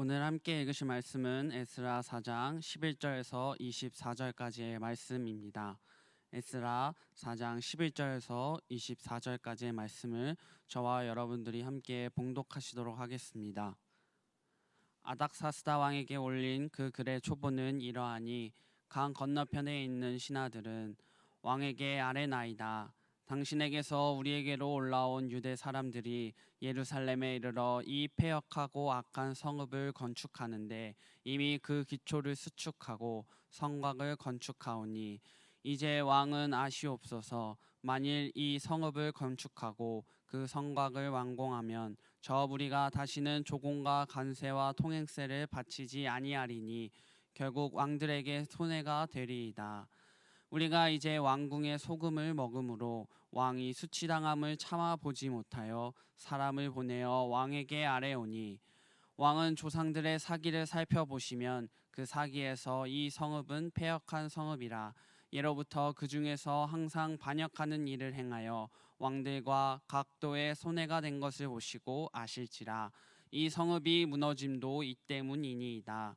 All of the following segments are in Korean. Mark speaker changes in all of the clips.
Speaker 1: 오늘 함께 읽으실 말씀은 에스라 4장 11절에서 24절까지의 말씀입니다. 에스라 4장 11절에서 24절까지의 말씀을 저와 여러분들이 함께 봉독하시도록 하겠습니다. 아닥사스다 왕에게 올린 그 글의 초본은 이러하니 강 건너편에 있는 신하들은 왕에게 아뢰나이다. 당신에게서 우리에게로 올라온 유대 사람들이 예루살렘에 이르러 이 패역하고 악한 성읍을 건축하는데 이미 그 기초를 수축하고 성곽을 건축하오니 이제 왕은 아시옵소서. 만일 이 성읍을 건축하고 그 성곽을 완공하면 저 우리가 다시는 조공과 관세와 통행세를 바치지 아니하리니 결국 왕들에게 손해가 되리이다. 우리가 이제 왕궁의 소금을 먹음으로 왕이 수치당함을 참아 보지 못하여 사람을 보내어 왕에게 아뢰오니 왕은 조상들의 사기를 살펴보시면 그 사기에서 이 성읍은 패역한 성읍이라 예로부터 그 중에서 항상 반역하는 일을 행하여 왕들과 각도의 손해가 된 것을 보시고 아실지라 이 성읍이 무너짐도 이 때문이니이다.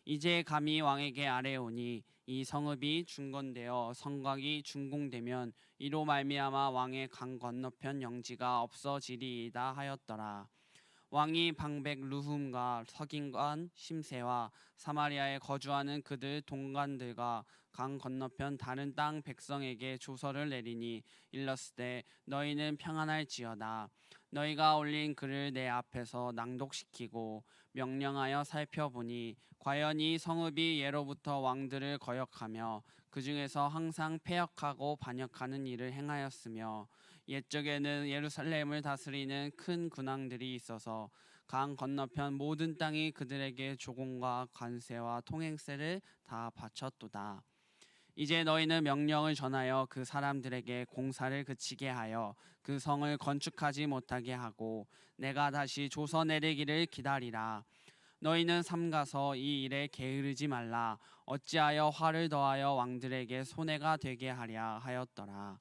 Speaker 1: 이제 감히 왕에게 아뢰오니 이 성읍이 중건되어 성곽이 준공되면 이로 말미암아 왕의 강 건너편 영지가 없어지리이다 하였더라. 왕이 방백 루훔과 서긴관 심세와 사마리아에 거주하는 그들 동관들과 강 건너편 다른 땅 백성에게 조서를 내리니 일렀으되 너희는 평안할지어다. 너희가 올린 글을 내 앞에서 낭독시키고 명령하여 살펴보니 과연 이 성읍이 예로부터 왕들을 거역하며 그 중에서 항상 패역하고 반역하는 일을 행하였으며 옛적에는 예루살렘을 다스리는 큰 군왕들이 있어서 강 건너편 모든 땅이 그들에게 조공과 관세와 통행세를 다 바쳤도다. 이제 너희는 명령을 전하여 그 사람들에게 공사를 그치게 하여 그 성을 건축하지 못하게 하고 내가 다시 조서 내리기를 기다리라. 너희는 삼가서 이 일에 게으르지 말라. 어찌하여 화를 더하여 왕들에게 손해가 되게 하랴 하였더라.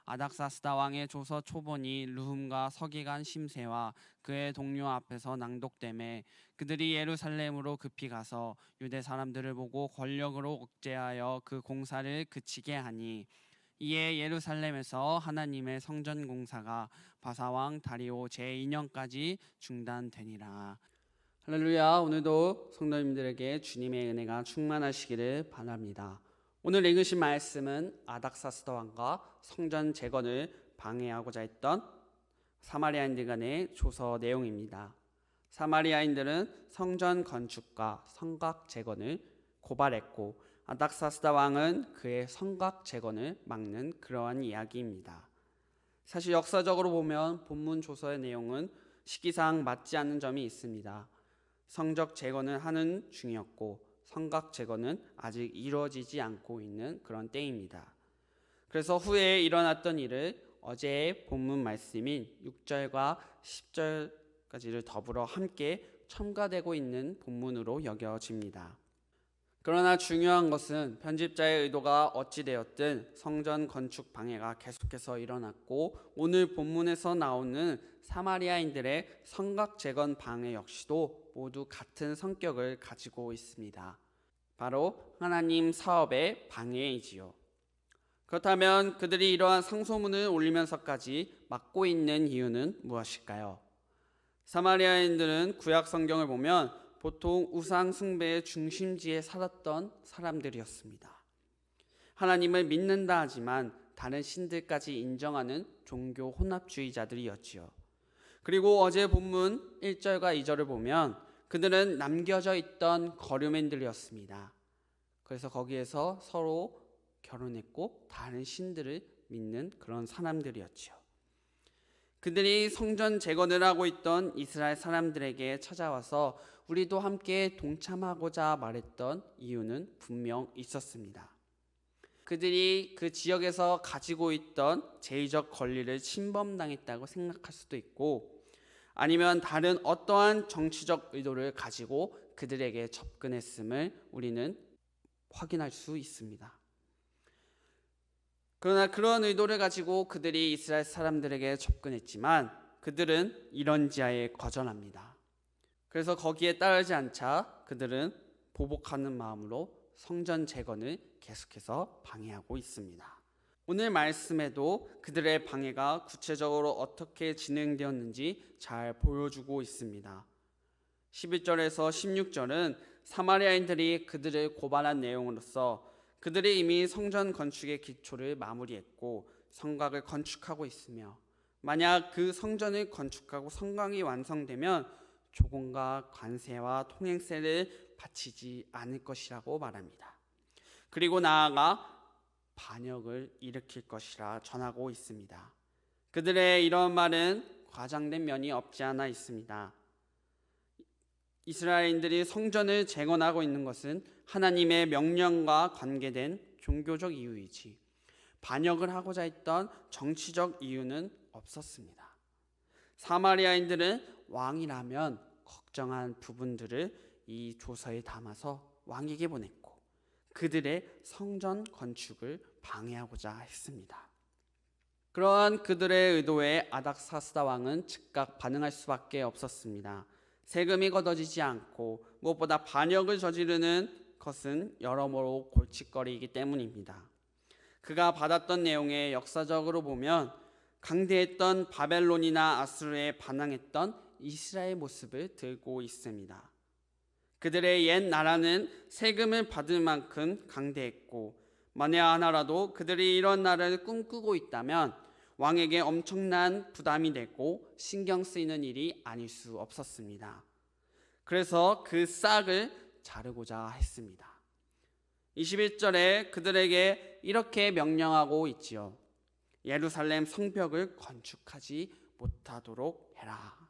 Speaker 1: 아닥사스다 왕의 조서 초본이 르훔과 서기관 심세와 그의 동료 앞에서 낭독되매 그들이 예루살렘으로 급히 가서 유대 사람들을 보고 권력으로 억제하여 그 공사를 그치게 하니 이에 예루살렘에서 하나님의 성전 공사가 바사왕 다리오 제2년까지 중단되니라. 할렐루야. 오늘도 성도님들에게 주님의 은혜가 충만하시기를 바랍니다. 오늘 읽으신 말씀은 아닥사스다 왕과 성전 재건을 방해하고자 했던 사마리아인들 간의 조서 내용입니다. 사마리아인들은 성전 건축과 성곽 재건을 고발했고 아닥사스다 왕은 그의 성곽 재건을 막는 그러한 이야기입니다. 사실 역사적으로 보면 본문 조서의 내용은 시기상 맞지 않는 점이 있습니다. 성적 재건을 하는 중이었고 성곽 재건은 아직 이루어지지 않고 있는 그런 때입니다. 그래서 후에 일어났던 일을 어제의 본문 말씀인 6절과 10절까지를 더불어 함께 첨가되고 있는 본문으로 여겨집니다. 그러나 중요한 것은 편집자의 의도가 어찌되었든 성전 건축 방해가 계속해서 일어났고 오늘 본문에서 나오는 사마리아인들의 성곽 재건 방해 역시도 모두 같은 성격을 가지고 있습니다. 바로 하나님 사업의 방해이지요. 그렇다면 그들이 이러한 상소문을 올리면서까지 막고 있는 이유는 무엇일까요? 사마리아인들은 구약 성경을 보면 보통 우상 숭배의 중심지에 살았던 사람들이었습니다. 하나님을 믿는다 하지만 다른 신들까지 인정하는 종교 혼합주의자들이었지요. 그리고 어제 본문 1절과 2절을 보면 그들은 남겨져 있던 거류민들이었습니다. 그래서 거기에서 서로 결혼했고 다른 신들을 믿는 그런 사람들이었지요. 그들이 성전 재건을 하고 있던 이스라엘 사람들에게 찾아와서 우리도 함께 동참하고자 말했던 이유는 분명 있었습니다. 그들이 그 지역에서 가지고 있던 제의적 권리를 침범당했다고 생각할 수도 있고 아니면 다른 어떠한 정치적 의도를 가지고 그들에게 접근했음을 우리는 확인할 수 있습니다. 그러나 그런 의도를 가지고 그들이 이스라엘 사람들에게 접근했지만 그들은 이런 지하에 거절합니다. 그래서 거기에 따르지 않자 그들은 보복하는 마음으로 성전 재건을 계속해서 방해하고 있습니다. 오늘 말씀에도 그들의 방해가 구체적으로 어떻게 진행되었는지 잘 보여주고 있습니다. 11절에서 16절은 사마리아인들이 그들을 고발한 내용으로서 그들이 이미 성전 건축의 기초를 마무리했고 성곽을 건축하고 있으며 만약 그 성전을 건축하고 성곽이 완성되면 조공과 관세와 통행세를 바치지 않을 것이라고 말합니다. 그리고 나아가 반역을 일으킬 것이라 전하고 있습니다. 그들의 이런 말은 과장된 면이 없지 않아 있습니다. 이스라엘인들이 성전을 재건하고 있는 것은 하나님의 명령과 관계된 종교적 이유이지 반역을 하고자 했던 정치적 이유는 없었습니다. 사마리아인들은 왕이라면 걱정한 부분들을 이 조서에 담아서 왕에게 보냈고 그들의 성전 건축을 방해하고자 했습니다. 그러한 그들의 의도에 아닥사스다 왕은 즉각 반응할 수밖에 없었습니다. 세금이 걷어지지 않고 무엇보다 반역을 저지르는 것은 여러모로 골칫거리이기 때문입니다. 그가 받았던 내용에 역사적으로 보면 강대했던 바벨론이나 아수르에 반항했던 이스라엘 모습을 들고 있습니다. 그들의 옛 나라는 세금을 받을 만큼 강대했고 만약 하나라도 그들이 이런 나라를 꿈꾸고 있다면 왕에게 엄청난 부담이 되고 신경 쓰이는 일이 아닐 수 없었습니다. 그래서 그 싹을 자르고자 했습니다. 21절에 그들에게 이렇게 명령하고 있지요. 예루살렘 성벽을 건축하지 못하도록 해라.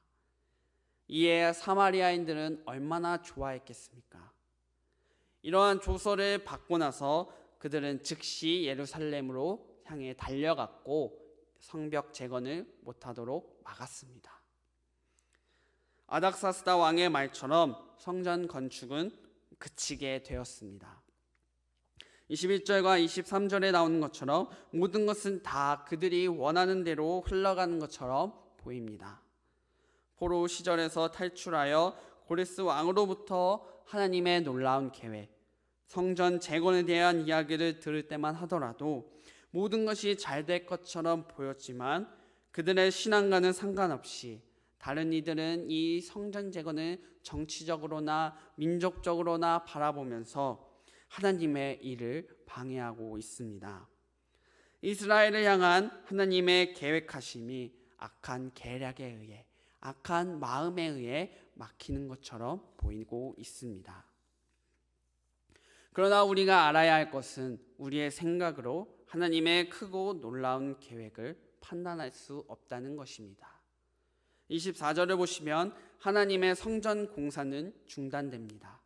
Speaker 1: 이에 사마리아인들은 얼마나 좋아했겠습니까? 이러한 조서를 받고 나서 그들은 즉시 예루살렘으로 향해 달려갔고 성벽 재건을 못하도록 막았습니다. 아닥사스다 왕의 말처럼 성전 건축은 그치게 되었습니다. 21절과 23절에 나오는 것처럼 모든 것은 다 그들이 원하는 대로 흘러가는 것처럼 보입니다. 포로 시절에서 탈출하여 고레스 왕으로부터 하나님의 놀라운 계획, 성전 재건에 대한 이야기를 들을 때만 하더라도 모든 것이 잘 될 것처럼 보였지만 그들의 신앙과는 상관없이 다른 이들은 이 성전 재건을 정치적으로나 민족적으로나 바라보면서 하나님의 일을 방해하고 있습니다. 이스라엘을 향한 하나님의 계획하심이 악한 계략에 의해 악한 마음에 의해 막히는 것처럼 보이고 있습니다. 그러나 우리가 알아야 할 것은 우리의 생각으로 하나님의 크고 놀라운 계획을 판단할 수 없다는 것입니다. 24절을 보시면 하나님의 성전 공사는 중단됩니다.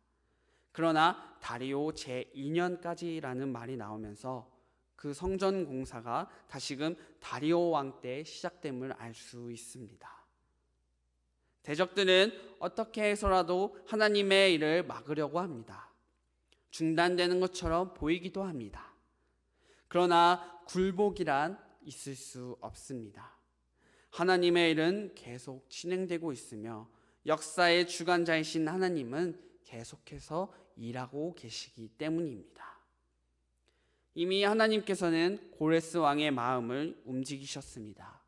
Speaker 1: 그러나 다리오 제2년까지라는 말이 나오면서 그 성전 공사가 다시금 다리오 왕 때 시작됨을 알 수 있습니다. 대적들은 어떻게 해서라도 하나님의 일을 막으려고 합니다. 중단되는 것처럼 보이기도 합니다. 그러나 굴복이란 있을 수 없습니다. 하나님의 일은 계속 진행되고 있으며 역사의 주관자이신 하나님은 계속해서 일하고 계시기 때문입니다. 이미 하나님께서는 고레스 왕의 마음을 움직이셨습니다.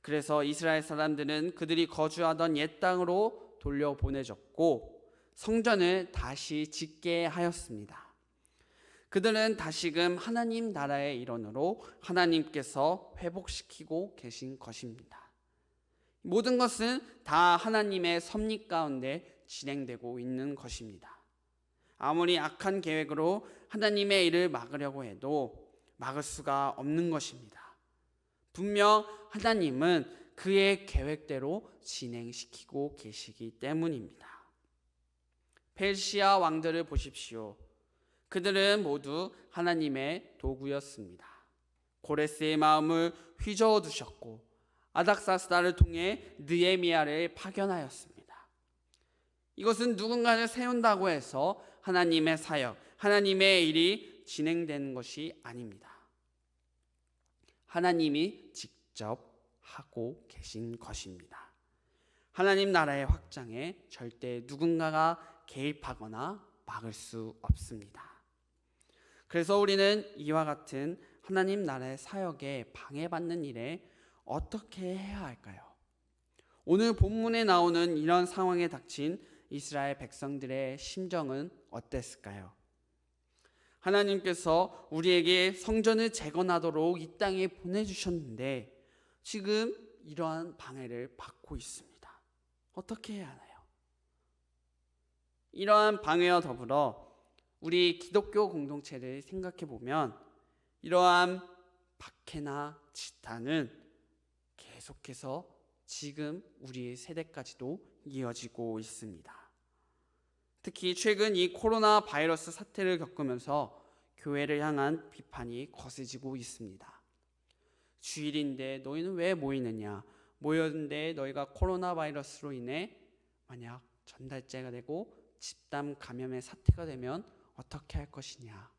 Speaker 1: 그래서 이스라엘 사람들은 그들이 거주하던 옛 땅으로 돌려보내졌고 성전을 다시 짓게 하였습니다. 그들은 다시금 하나님 나라의 일원으로 하나님께서 회복시키고 계신 것입니다. 모든 것은 다 하나님의 섭리 가운데 진행되고 있는 것입니다. 아무리 악한 계획으로 하나님의 일을 막으려고 해도 막을 수가 없는 것입니다. 분명 하나님은 그의 계획대로 진행시키고 계시기 때문입니다. 페르시아 왕들을 보십시오. 그들은 모두 하나님의 도구였습니다. 고레스의 마음을 휘저어 두셨고 아닥사스다를 통해 느헤미야를 파견하였습니다. 이것은 누군가를 세운다고 해서 하나님의 사역, 하나님의 일이 진행되는 것이 아닙니다. 하나님이 직접 하고 계신 것입니다. 하나님 나라의 확장에 절대 누군가가 개입하거나 막을 수 없습니다. 그래서 우리는 이와 같은 하나님 나라의 사역에 방해받는 일에 어떻게 해야 할까요? 오늘 본문에 나오는 이런 상황에 닥친 이스라엘 백성들의 심정은 어땠을까요? 하나님께서 우리에게 성전을 재건하도록 이 땅에 보내주셨는데 지금 이러한 방해를 받고 있습니다. 어떻게 해야 하나요? 이러한 방해와 더불어 우리 기독교 공동체를 생각해 보면 이러한 박해나 지탄은 계속해서 지금 우리 세대까지도 이어지고 있습니다. 특히 최근 이 코로나 바이러스 사태를 겪으면서 교회를 향한 비판이 거세지고 있습니다. 주일인데 너희는 왜 모이느냐? 모였는데 너희가 코로나 바이러스로 인해 만약 전달자가 되고 집단 감염의 사태가 되면 어떻게 할 것이냐?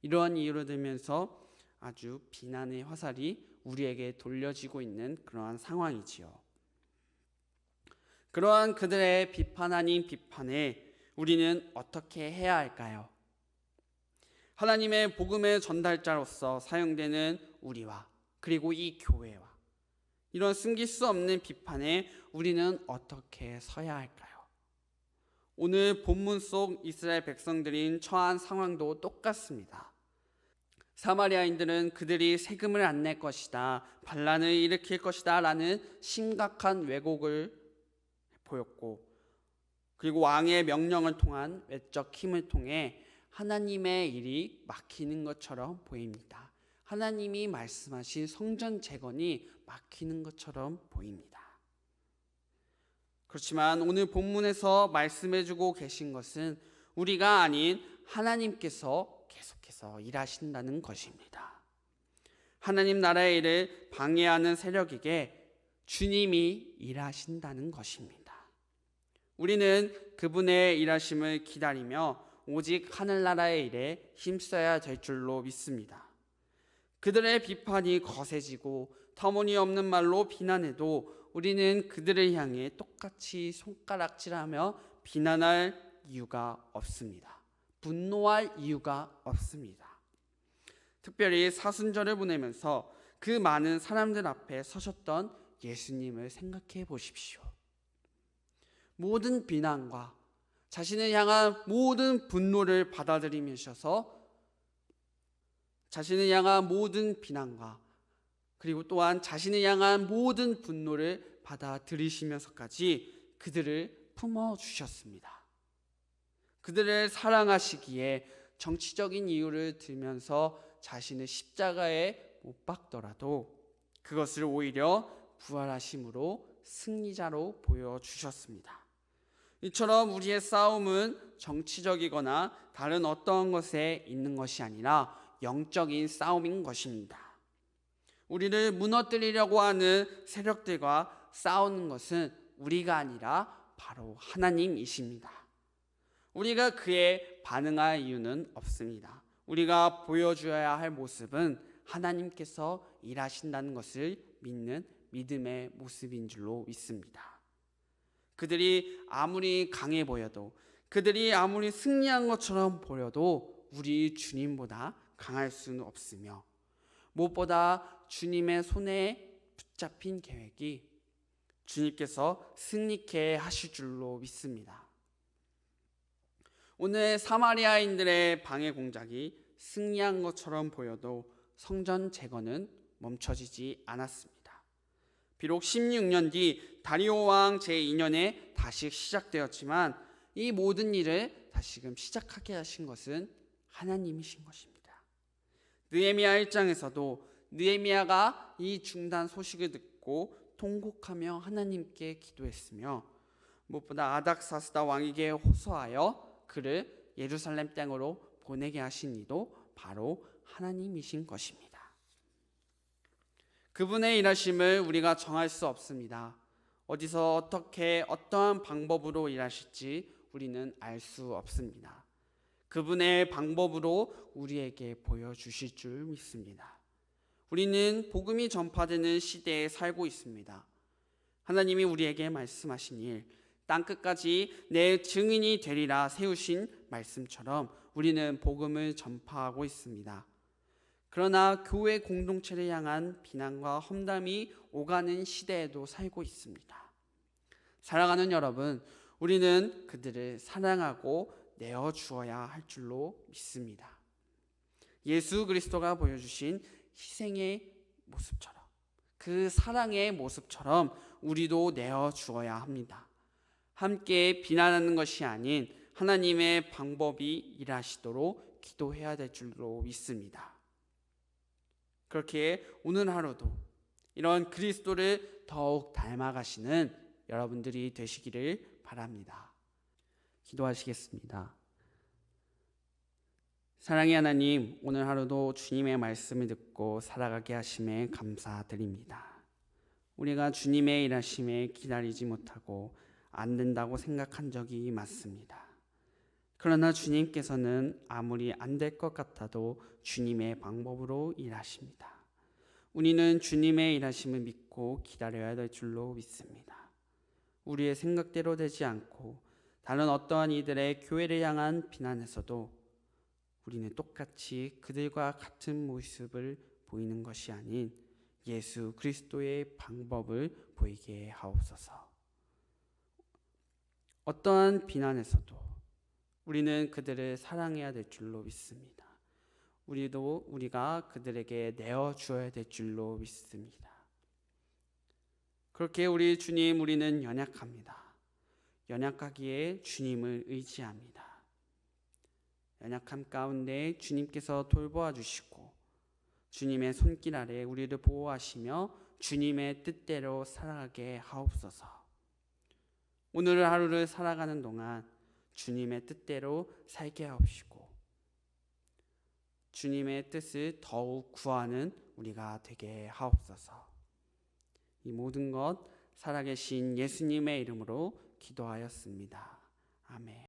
Speaker 1: 이러한 이유를 들면서 아주 비난의 화살이 우리에게 돌려지고 있는 그러한 상황이지요. 그러한 그들의 비판 아닌 비판에 우리는 어떻게 해야 할까요? 하나님의 복음의 전달자로서 사용되는 우리와 그리고 이 교회와 이런 숨길 수 없는 비판에 우리는 어떻게 서야 할까요? 오늘 본문 속 이스라엘 백성들이 처한 상황도 똑같습니다. 사마리아인들은 그들이 세금을 안 낼 것이다, 반란을 일으킬 것이다 라는 심각한 왜곡을 보였고, 그리고 왕의 명령을 통한 외적 힘을 통해 하나님의 일이 막히는 것처럼 보입니다. 하나님이 말씀하신 성전 재건이 막히는 것처럼 보입니다. 그렇지만 오늘 본문에서 말씀해주고 계신 것은 우리가 아닌 하나님께서 계속해서 일하신다는 것입니다. 하나님 나라의 일을 방해하는 세력에게 주님이 일하신다는 것입니다. 우리는 그분의 일하심을 기다리며 오직 하늘나라의 일에 힘써야 될 줄로 믿습니다. 그들의 비판이 거세지고 터무니없는 말로 비난해도 우리는 그들을 향해 똑같이 손가락질하며 비난할 이유가 없습니다. 분노할 이유가 없습니다. 특별히 사순절을 보내면서 그 많은 사람들 앞에 서셨던 예수님을 생각해 보십시오. 모든 비난과 자신을 향한 모든 분노를 받아들이면서 자신을 향한 모든 비난과 그리고 또한 자신을 향한 모든 분노를 받아들이시면서까지 그들을 품어주셨습니다. 그들을 사랑하시기에 정치적인 이유를 들면서 자신을 십자가에 못 박더라도 그것을 오히려 부활하심으로 승리자로 보여주셨습니다. 이처럼 우리의 싸움은 정치적이거나 다른 어떠한 것에 있는 것이 아니라 영적인 싸움인 것입니다. 우리를 무너뜨리려고 하는 세력들과 싸우는 것은 우리가 아니라 바로 하나님이십니다. 우리가 그에 반응할 이유는 없습니다. 우리가 보여줘야 할 모습은 하나님께서 일하신다는 것을 믿는 믿음의 모습인 줄로 믿습니다. 그들이 아무리 강해 보여도 그들이 아무리 승리한 것처럼 보여도 우리 주님보다 강할 수는 없으며 무엇보다 주님의 손에 붙잡힌 계획이 주님께서 승리케 하실 줄로 믿습니다. 오늘 사마리아인들의 방해 공작이 승리한 것처럼 보여도 성전 재건은 멈춰지지 않았습니다. 비록 16년 뒤 다리오 왕 제2년에 다시 시작되었지만 이 모든 일을 다시금 시작하게 하신 것은 하나님이신 것입니다. 느헤미야 1장에서도 느헤미야가 이 중단 소식을 듣고 통곡하며 하나님께 기도했으며 무엇보다 아닥사스다 왕에게 호소하여 그를 예루살렘 땅으로 보내게 하신 이도 바로 하나님이신 것입니다. 그분의 일하심을 우리가 정할 수 없습니다. 어디서 어떻게 어떠한 방법으로 일하실지 우리는 알 수 없습니다. 그분의 방법으로 우리에게 보여주실 줄 믿습니다. 우리는 복음이 전파되는 시대에 살고 있습니다. 하나님이 우리에게 말씀하신 일, 땅끝까지 내 증인이 되리라 세우신 말씀처럼 우리는 복음을 전파하고 있습니다. 그러나 교회 공동체를 향한 비난과 험담이 오가는 시대에도 살고 있습니다. 사랑하는 여러분, 우리는 그들을 사랑하고 내어주어야 할 줄로 믿습니다. 예수 그리스도가 보여주신 희생의 모습처럼, 그 사랑의 모습처럼 우리도 내어주어야 합니다. 함께 비난하는 것이 아닌 하나님의 방법이 일하시도록 기도해야 될 줄로 믿습니다. 그렇게 오늘 하루도 이런 그리스도를 더욱 닮아가시는 여러분들이 되시기를 바랍니다. 기도하시겠습니다. 사랑의 하나님, 오늘 하루도 주님의 말씀을 듣고 살아가게 하심에 감사드립니다. 우리가 주님의 일하심에 기다리지 못하고 안 된다고 생각한 적이 많습니다. 그러나 주님께서는 아무리 안 될 것 같아도 주님의 방법으로 일하십니다. 우리는 주님의 일하심을 믿고 기다려야 될 줄로 믿습니다. 우리의 생각대로 되지 않고 다른 어떠한 이들의 교회를 향한 비난에서도 우리는 똑같이 그들과 같은 모습을 보이는 것이 아닌 예수 그리스도의 방법을 보이게 하옵소서. 어떠한 비난에서도 우리는 그들을 사랑해야 될 줄로 믿습니다. 우리가 그들에게 내어주어야 될 줄로 믿습니다. 그렇게 우리 주님, 우리는 연약합니다. 연약하기에 주님을 의지합니다. 연약함 가운데 주님께서 돌보아 주시고 주님의 손길 아래 우리를 보호하시며 주님의 뜻대로 살아가게 하옵소서. 오늘 하루를 살아가는 동안 주님의 뜻대로 살게 하옵시고 주님의 뜻을 더욱 구하는 우리가 되게 하옵소서. 이 모든 것 살아계신 예수님의 이름으로 기도하였습니다. 아멘.